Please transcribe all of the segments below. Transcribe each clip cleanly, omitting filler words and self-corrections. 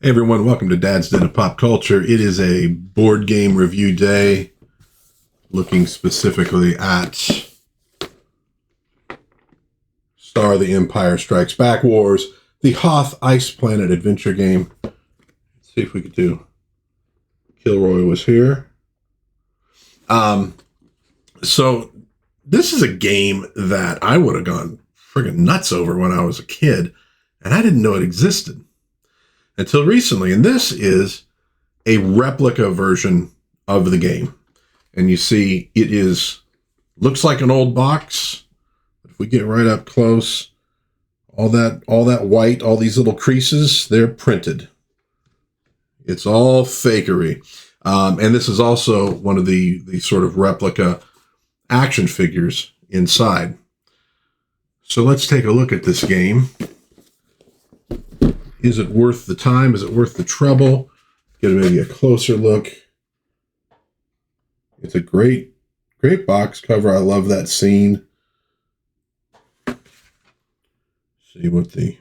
Hey everyone, welcome to Dad's Den of Pop Culture. It is a board game review day, looking specifically at Star of the Empire Strikes Back Wars, the Hoth Ice Planet adventure game. Let's see if we could do... Kilroy was here. So this is a game that I would have gone friggin' nuts over when I was a kid, and I didn't know it existed until recently. And this is a replica version of the game. And you see it looks like an old box. If we get right up close, all that white, all these little creases, they're printed. It's all fakery. And this is also one of the sort of replica action figures inside. So let's take a look at this game. Is it worth the time? Is it worth the trouble? Get maybe a closer look. It's a great box cover. I love that scene. See what the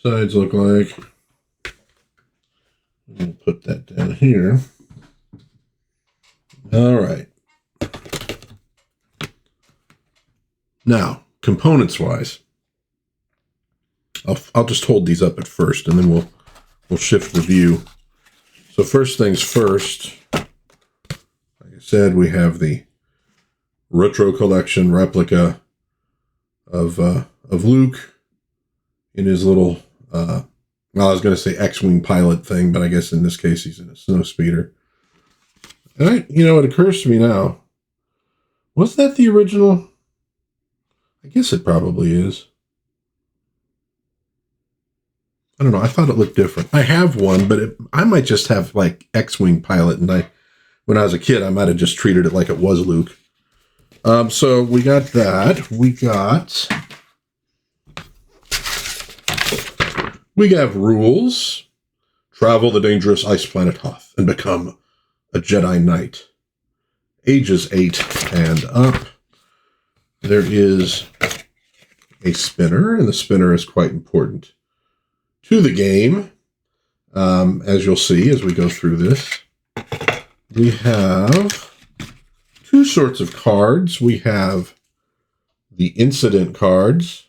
sides look like. We'll put that down here. All right. Now, components-wise, I'll just hold these up at first, and then we'll shift the view. So first things first, like I said, we have the retro collection replica of Luke in his little, well, I was going to say X-Wing pilot thing, but I guess in this case he's in a snowspeeder. And it occurs to me now, was that the original? I guess it probably is. I don't know. I thought it looked different. I have one, but I might just have like X-Wing pilot. And when I was a kid, I might have just treated it like it was Luke. So we got that. We have rules. Travel the dangerous ice planet Hoth and become a Jedi Knight. Ages 8 and up. There is a spinner, and the spinner is quite important to the game. As you'll see as we go through this, we have two sorts of cards. We have the incident cards.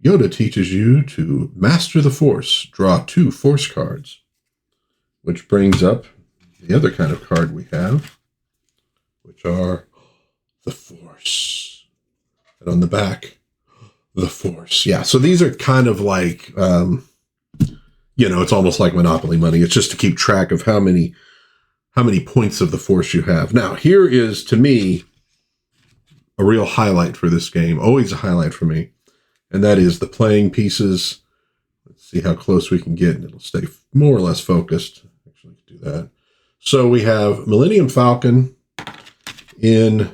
Yoda teaches you to master the Force. Draw 2 Force cards, which brings up the other kind of card we have, which are the Force. And on the back, the Force. Yeah, so these are kind of like, it's almost like Monopoly money. It's just to keep track of how many points of the Force you have. Now, here is, to me, a real highlight for this game. Always a highlight for me. And that is the playing pieces. Let's see how close we can get, and it'll stay more or less focused. Actually, we can do that. So we have Millennium Falcon in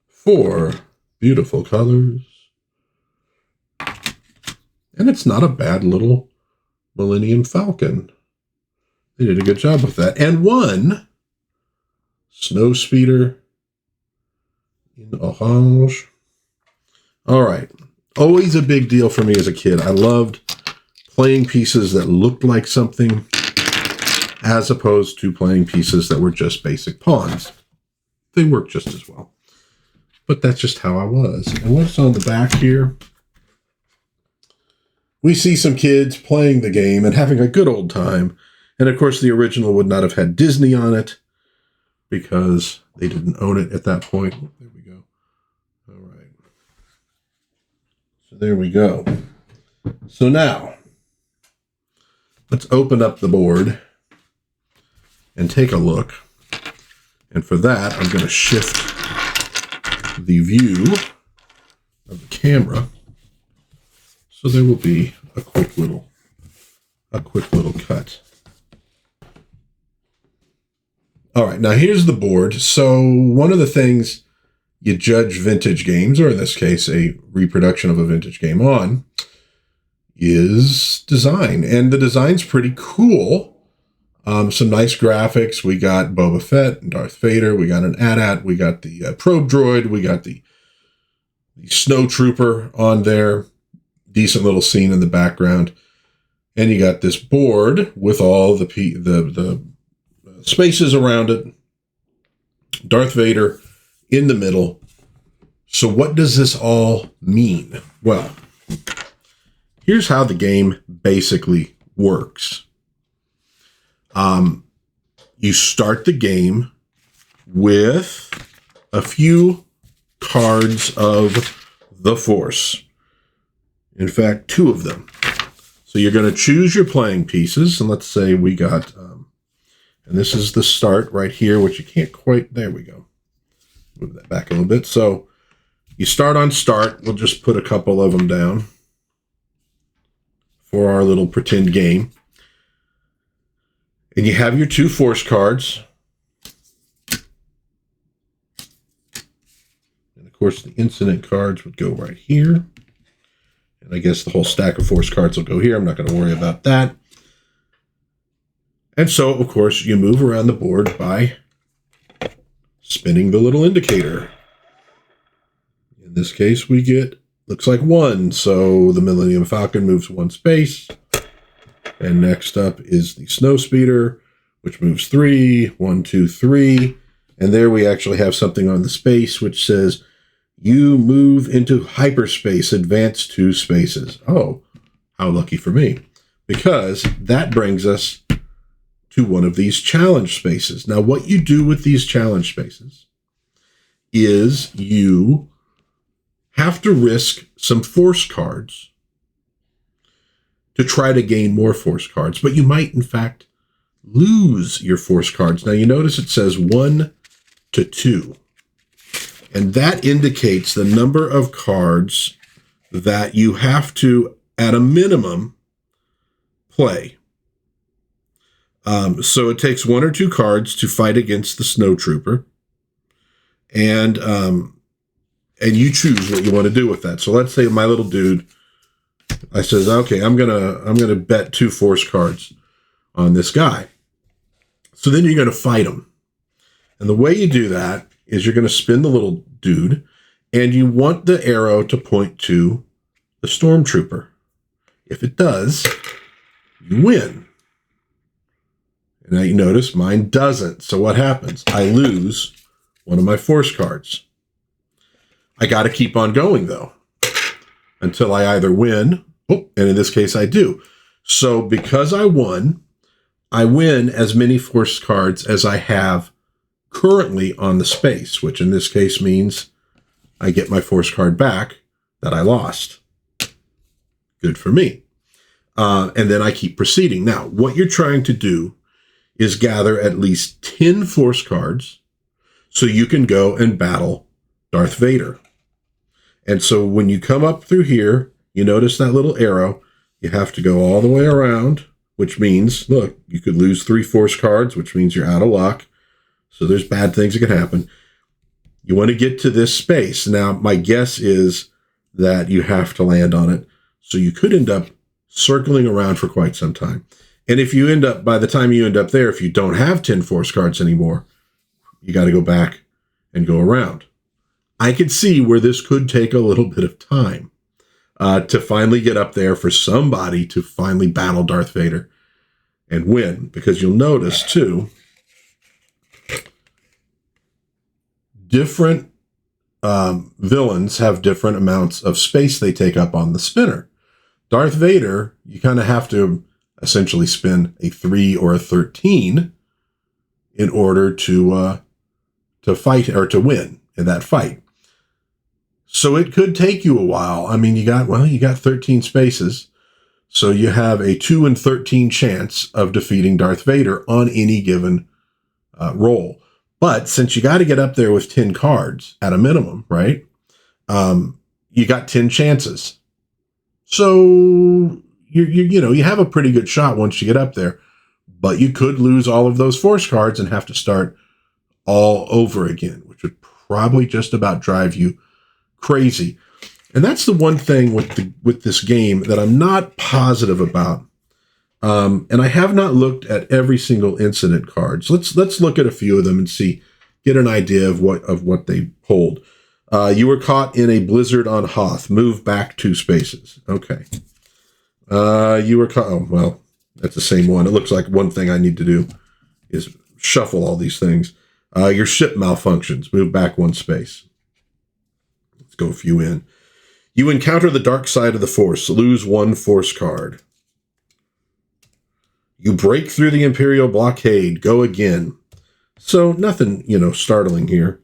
4 beautiful colors. And it's not a bad little Millennium Falcon. They did a good job with that. And 1 snowspeeder in orange. All right. Always a big deal for me as a kid. I loved playing pieces that looked like something as opposed to playing pieces that were just basic pawns. They work just as well. But that's just how I was. And what's on the back here? We see some kids playing the game and having a good old time. And of course, the original would not have had Disney on it because they didn't own it at that point. There we go. All right. So there we go. So now, let's open up the board and take a look. And for that, I'm going to shift the view of the camera. So there will be a quick little cut. All right, now here's the board. So one of the things you judge vintage games, or in this case, a reproduction of a vintage game on, is design. And the design's pretty cool. Some nice graphics. We got Boba Fett and Darth Vader. We got an AT-AT. We got the probe droid. We got the Snowtrooper on there. decent little scene in the background. And you got this board with all the spaces around it. Darth Vader in the middle. So what does this all mean? Well, here's how the game basically works. You start the game with a few cards of the Force. In fact, 2 of them. So you're going to choose your playing pieces. And let's say we got, and this is the start right here, which you can't quite, there we go. Move that back a little bit. So you start on start. We'll just put a couple of them down for our little pretend game. And you have your 2 Force cards. And of course, the incident cards would go right here. And I guess the whole stack of Force cards will go here. I'm not going to worry about that. And so, of course, you move around the board by spinning the little indicator. In this case, we get, looks like 1. So the Millennium Falcon moves 1 space. And next up is the Snowspeeder, which moves 3. 1, 2, 3. And there we actually have something on the space which says, you move into hyperspace, advance 2 spaces. Oh, how lucky for me. Because that brings us to one of these challenge spaces. Now, what you do with these challenge spaces is you have to risk some Force cards to try to gain more Force cards, but you might, in fact, lose your Force cards. Now, you notice it says 1 to 2, and that indicates the number of cards that you have to, at a minimum, play. So it takes 1 or 2 cards to fight against the Snowtrooper, and you choose what you want to do with that. So let's say my little dude, I says, okay, I'm gonna bet 2 Force cards on this guy. So then you're gonna fight him, and the way you do that is you're gonna spin the little dude, and you want the arrow to point to the Stormtrooper. If it does, you win. And now you notice mine doesn't. So what happens? I lose one of my Force cards. I got to keep on going, though, until I either win, and in this case I do. So because I win as many Force cards as I have currently on the space, which in this case means I get my Force card back that I lost. Good for me. And then I keep proceeding. Now, what you're trying to do is gather at least 10 Force cards so you can go and battle Darth Vader. And so when you come up through here, you notice that little arrow. You have to go all the way around, which means, look, you could lose 3 Force cards, which means you're out of luck. So there's bad things that can happen. You want to get to this space. Now, my guess is that you have to land on it. So you could end up circling around for quite some time. And if you end up, by the time you end up there, if you don't have 10 Force cards anymore, you got to go back and go around. I could see where this could take a little bit of time to finally get up there for somebody to finally battle Darth Vader and win. Because you'll notice, too, different villains have different amounts of space they take up on the spinner. Darth Vader, you kind of have to essentially spin a 3 or a 13 in order to fight or to win in that fight. So it could take you a while. I mean, you got 13 spaces. So you have a 2 in 13 chance of defeating Darth Vader on any given roll. But since you got to get up there with 10 cards at a minimum, right? You got 10 chances. So you have a pretty good shot once you get up there, but you could lose all of those Force cards and have to start all over again, which would probably just about drive you crazy. And that's the one thing with this game that I'm not positive about. And I have not looked at every single incident card. So let's look at a few of them and get an idea of what they hold. You were caught in a blizzard on Hoth. Move back 2 spaces. Okay. You were caught. Oh, well, that's the same one. It looks like one thing I need to do is shuffle all these things. Your ship malfunctions. Move back 1 space. Let's go a few in. You encounter the dark side of the Force. Lose 1 Force card. You break through the Imperial blockade. Go again. So nothing, startling here.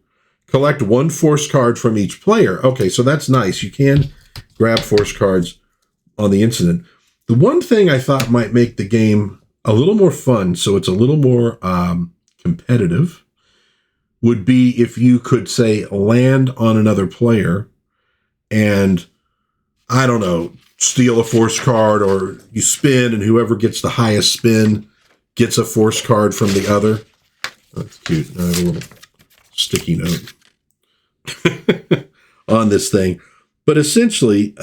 Collect 1 Force card from each player. Okay, so that's nice. You can grab Force cards on the incident. The one thing I thought might make the game a little more fun, so it's a little more competitive, would be if you could, say, land on another player and, I don't know, steal a Force card, or you spin and whoever gets the highest spin gets a Force card from the other. That's cute. I have a little sticky note on this thing. But essentially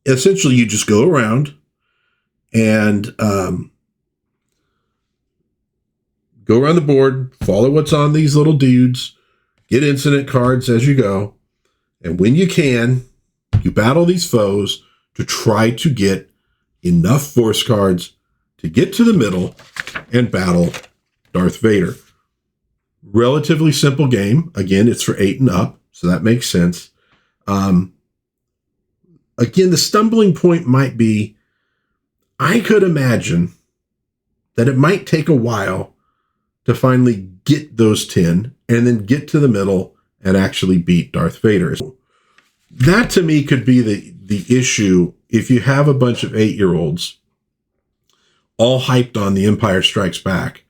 you just go around and go around the board, follow what's on these little dudes, get incident cards as you go, and when you can, you battle these foes to try to get enough Force cards to get to the middle and battle Darth Vader. Relatively simple game. Again, it's for 8 and up, so that makes sense. Again, the stumbling point might be, I could imagine that it might take a while to finally get those 10 and then get to the middle and actually beat Darth Vader. That to me could be the issue if you have a bunch of 8-year-olds all hyped on The Empire Strikes Back.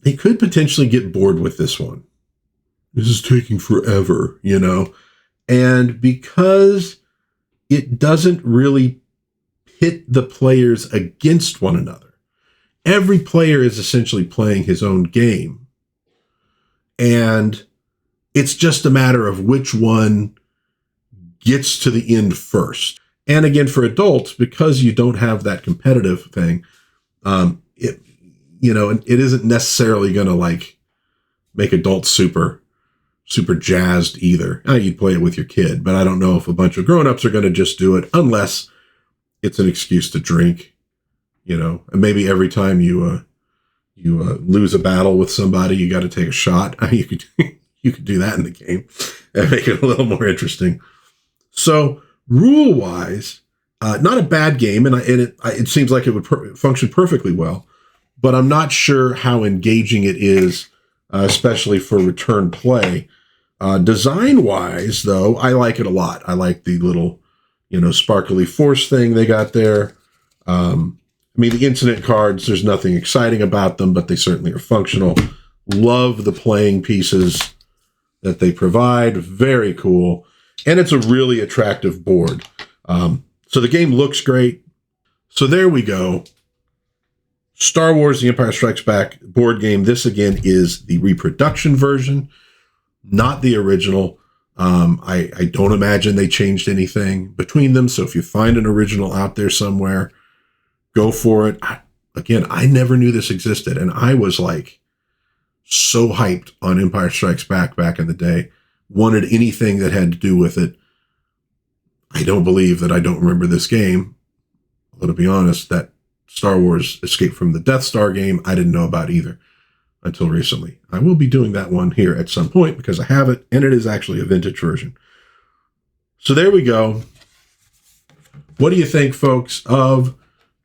They could potentially get bored with this one. This is taking forever, And because it doesn't really pit the players against one another, every player is essentially playing his own game. And it's just a matter of which one gets to the end first. And again, for adults, because you don't have that competitive thing, it isn't necessarily going to make adults super jazzed either. You'd play it with your kid, but I don't know if a bunch of grown-ups are going to just do it unless it's an excuse to drink, and maybe every time you lose a battle with somebody, you got to take a shot. You could do that in the game and make it a little more interesting. So rule-wise, not a bad game, and it seems like it would function perfectly well, but I'm not sure how engaging it is, especially for return play. Design-wise, though, I like it a lot. I like the little, sparkly Force thing they got there. The incident cards, there's nothing exciting about them, but they certainly are functional. Love the playing pieces that they provide. Very cool. And it's a really attractive board. So the game looks great. So there we go. Star Wars The Empire Strikes Back board game. This, again, is the reproduction version, not the original. I don't imagine they changed anything between them. So if you find an original out there somewhere, go for it. I never knew this existed. And I was so hyped on Empire Strikes Back in the day. Wanted anything that had to do with it. I don't believe that I don't remember this game. Although, to be honest, that Star Wars Escape from the Death Star game, I didn't know about either until recently. I will be doing that one here at some point because I have it, and it is actually a vintage version. So there we go. What do you think, folks, of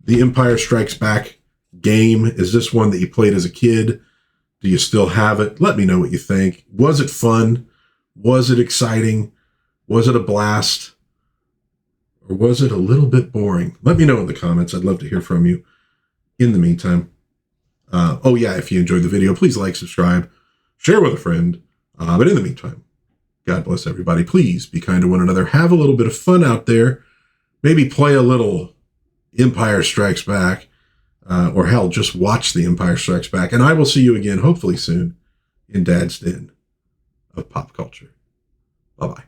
the Empire Strikes Back game? Is this one that you played as a kid? Do you still have it? Let me know what you think. Was it fun? Was it exciting? Was it a blast? Or was it a little bit boring? Let me know in the comments. I'd love to hear from you. In the meantime, if you enjoyed the video, please like, subscribe, share with a friend. But in the meantime, God bless everybody. Please be kind to one another. Have a little bit of fun out there. Maybe play a little Empire Strikes Back. Or hell, just watch The Empire Strikes Back. And I will see you again, hopefully soon, in Dad's Den of Pop Culture. Bye-bye.